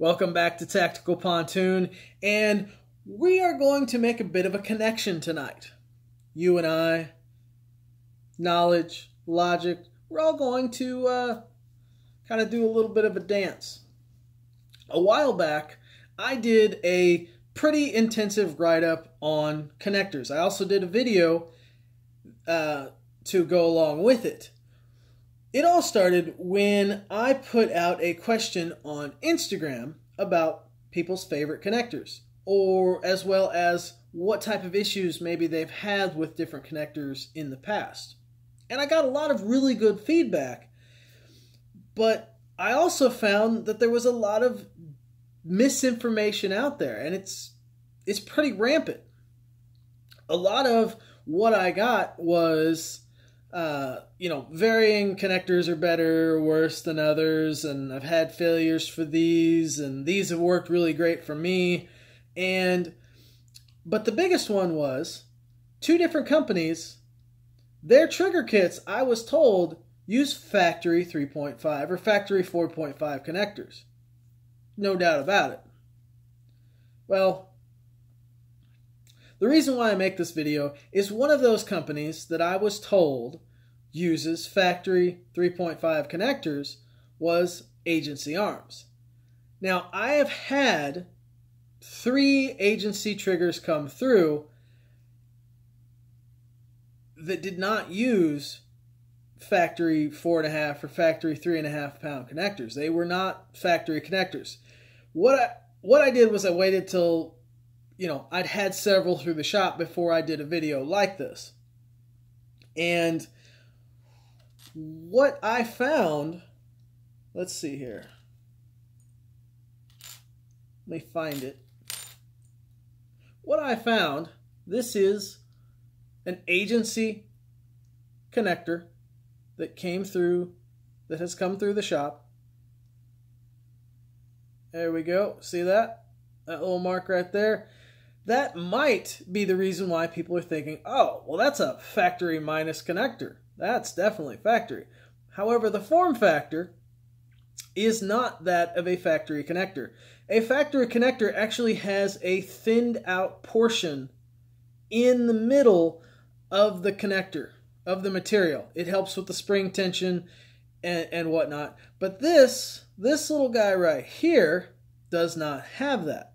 Welcome back to Tactical Pontoon, and we are going to make a bit of a connection tonight. You and I, knowledge, logic, we're all going to kind of do a little bit of a dance. A while back, I did a pretty intensive write-up on connectors. I also did a video to go along with it. It all started when I put out a question on Instagram about people's favorite connectors, or as well as what type of issues maybe they've had with different connectors in the past. And I got a lot of really good feedback, but I also found that there was a lot of misinformation out there, and it's pretty rampant. A lot of what I got was varying connectors are better or worse than others, and I've had failures for these, and these have worked really great for me. But the biggest one was two different companies, their trigger kits, I was told, use factory 3.5 or factory 4.5 connectors. No doubt about it. Well, the reason why I make this video is one of those companies that I was told uses factory 3.5 connectors was Agency Arms. Now, I have had 3 agency triggers come through that did not use factory 4.5 or factory 3.5 pound connectors. They were not factory connectors. What I did was I waited till I'd had several through the shop before I did a video like this. And what I found, let's see here. Let me find it. What I found, this is an agency connector that has come through the shop. There we go. See that? That little mark right there. That might be the reason why people are thinking, oh, well, that's a factory minus connector. That's definitely factory. However, the form factor is not that of a factory connector. A factory connector actually has a thinned out portion in the middle of the connector, of the material. It helps with the spring tension and whatnot. But this little guy right here does not have that,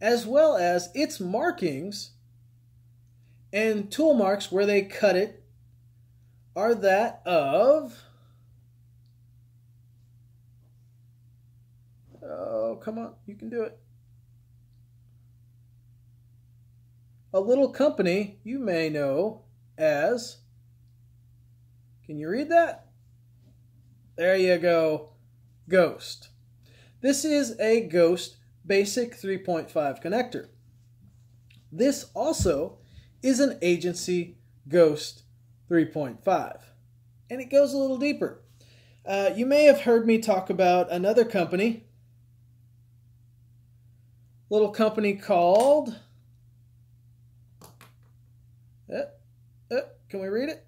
as well as its markings and tool marks where they cut it are that of, oh, come on, you can do it, a little company you may know as, can you read that? There you go, Ghost. This is a Ghost Basic 3.5 connector. This also is an Agency Ghost 3.5, and it goes a little deeper. You may have heard me talk about another company, little company called, can we read it?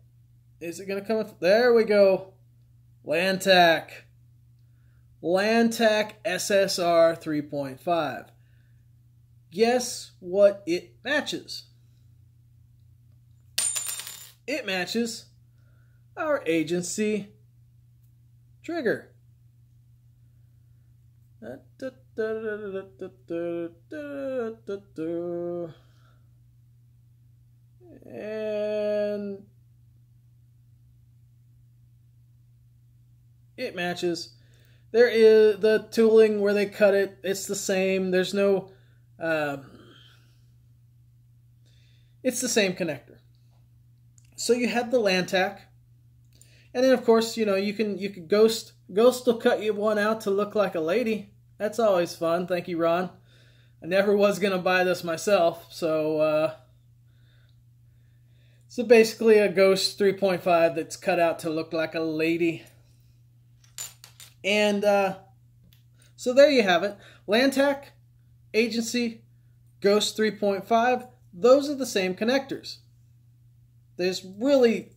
Is it going to come? There we go. Lantac SSR 3.5. Guess what it matches? It matches our agency trigger. And it matches. There is the tooling where they cut it. It's the same. There's no, it's the same connector. So you have the Lantac, and then of course you can Ghost will cut you one out to look like a lady. That's always fun. Thank you, Ron. I never was gonna buy this myself, so basically a Ghost 3.5 that's cut out to look like a lady. And so there you have it. Lantac, Agency, Ghost 3.5, those are the same connectors. There's really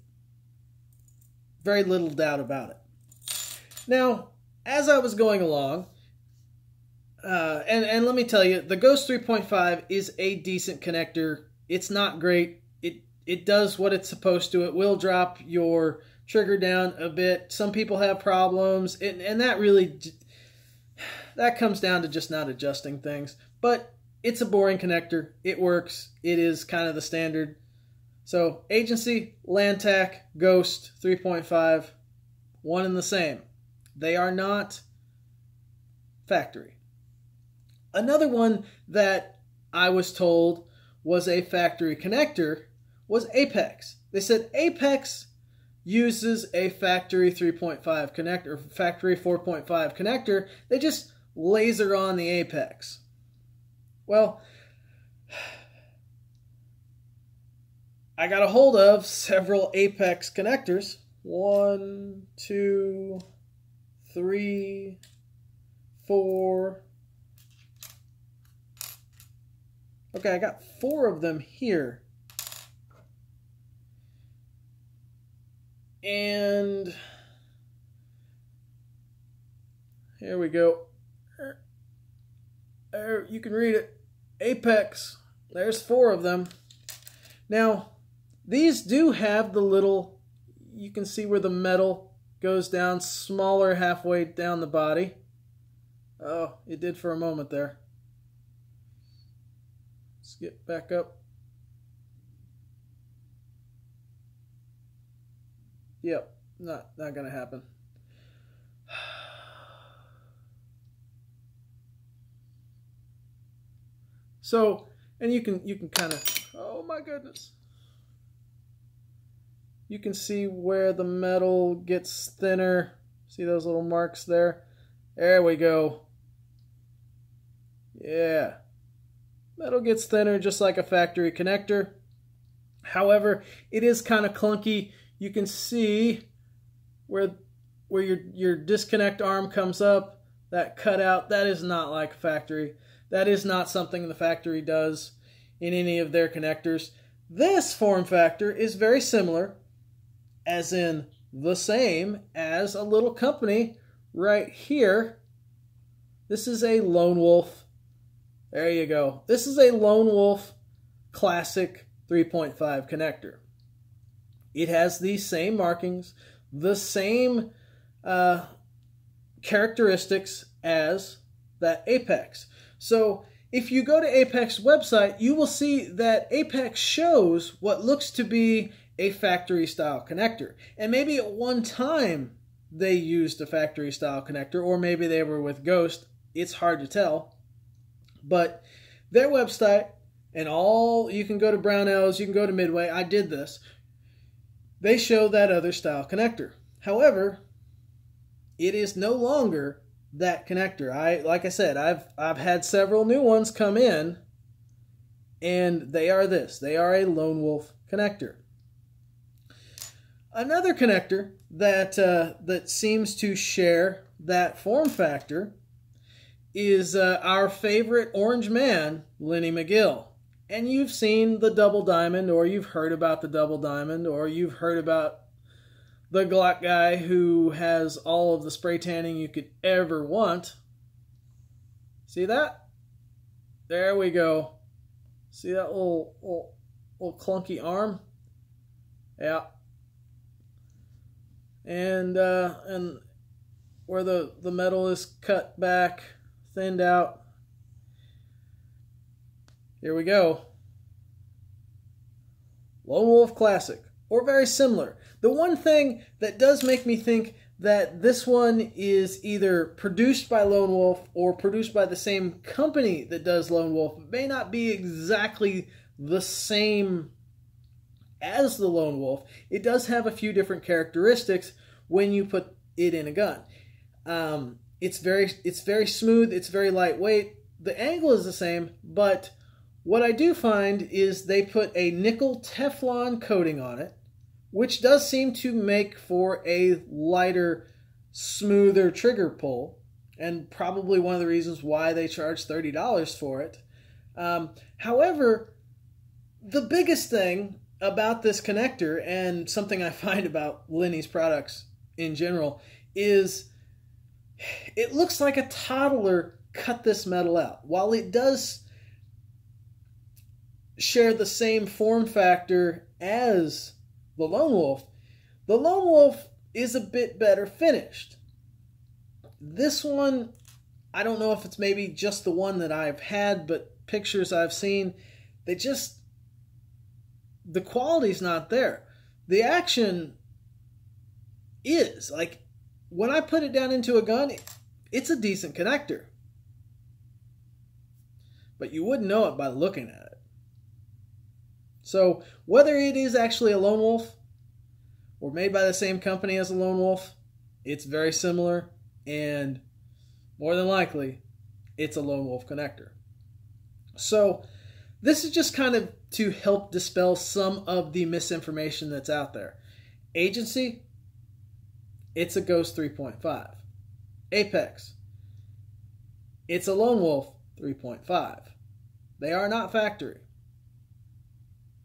very little doubt about it. Now, as I was going along, And let me tell you, the Ghost 3.5 is a decent connector. It's not great. It does what it's supposed to. It will drop your trigger down a bit. Some people have problems, and that comes down to just not adjusting things. But it's a boring connector. It works. It is kind of the standard. So Agency, Lantac, Ghost 3.5, one and the same. They are not factory. Another one that I was told was a factory connector was Apex. They said Apex uses a factory 3.5 connector, or factory 4.5 connector. They just laser on the Apex. Well, I got a hold of several Apex connectors. 1, 2, 3, 4. Okay, I got 4 of them here. And here we go. There, you can read it. Apex. There's 4 of them. Now, these do have the little, you can see where the metal goes down, smaller halfway down the body. Oh, it did for a moment there. Let's get back up. Yep, not gonna happen. So, and you can kind of, oh my goodness. You can see where the metal gets thinner. See those little marks there? There we go. Yeah. Metal gets thinner just like a factory connector. However, it is kind of clunky. You can see where your disconnect arm comes up, that cutout. That is not like a factory. That is not something the factory does in any of their connectors. This form factor is very similar, as in the same as a little company right here. This is a Lone Wolf. There you go. This is a Lone Wolf Classic 3.5 connector. It has the same markings, the same characteristics as that Apex. So if you go to Apex website, you will see that Apex shows what looks to be a factory style connector. And maybe at one time they used a factory style connector, or maybe they were with Ghost. It's hard to tell. But their website, and you can go to Brownells, you can go to Midway. I did this. They show that other style connector. However, it is no longer that connector. Like I said, I've had several new ones come in, and they are this. They are a Lone Wolf connector. Another connector that seems to share that form factor is our favorite orange man, Lenny McGill. And you've seen the double diamond, or you've heard about the double diamond, or you've heard about the Glock guy who has all of the spray tanning you could ever want. See that? There we go. See that little clunky arm? Yeah. And where the metal is cut back, thinned out. Here we go. Lone Wolf Classic, or very similar. The one thing that does make me think that this one is either produced by Lone Wolf or produced by the same company that does Lone Wolf. It may not be exactly the same as the Lone Wolf. It does have a few different characteristics when you put it in a gun. It's very smooth. It's very lightweight. The angle is the same, but what I do find is they put a nickel Teflon coating on it, which does seem to make for a lighter, smoother trigger pull, and probably one of the reasons why they charge $30 for it. However, the biggest thing about this connector, and something I find about Lenny's products in general, is it looks like a toddler cut this metal out. While it does share the same form factor as the Lone Wolf is a bit better finished. This one, I don't know if it's maybe just the one that I've had, but pictures I've seen, the quality's not there. The action is, like, when I put it down into a gun, it's a decent connector. But you wouldn't know it by looking at it. So whether it is actually a Lone Wolf or made by the same company as a Lone Wolf, it's very similar, and more than likely, it's a Lone Wolf connector. So this is just kind of to help dispel some of the misinformation that's out there. Agency, it's a Ghost 3.5. Apex, it's a Lone Wolf 3.5. They are not factory.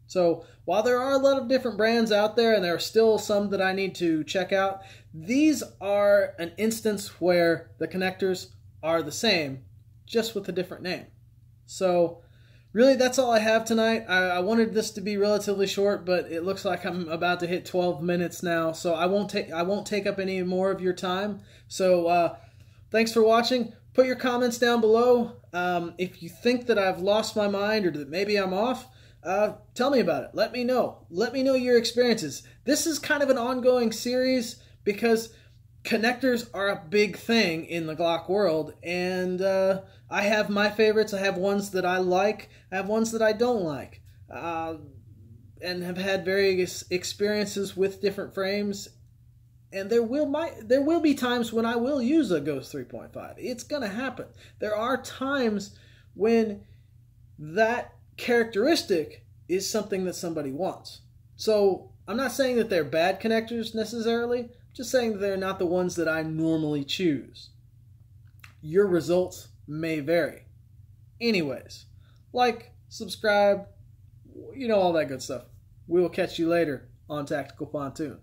So while there are a lot of different brands out there, and there are still some that I need to check out, these are an instance where the connectors are the same, just with a different name. So really, that's all I have tonight. I wanted this to be relatively short, but it looks like I'm about to hit 12 minutes now, so I won't take up any more of your time. So thanks for watching. Put your comments down below. If you think that I've lost my mind or that maybe I'm off, tell me about it. Let me know. Let me know your experiences. This is kind of an ongoing series because connectors are a big thing in the Glock world, and I have my favorites. I have ones that I like. I have ones that I don't like, and have had various experiences with different frames. And there will be times when I will use a Ghost 3.5. It's gonna happen. There are times when that characteristic is something that somebody wants. So I'm not saying that they're bad connectors necessarily. I'm just saying that they're not the ones that I normally choose. Your results may vary. Anyways, like, subscribe, you know, all that good stuff. We will catch you later on Tactical Pontoon.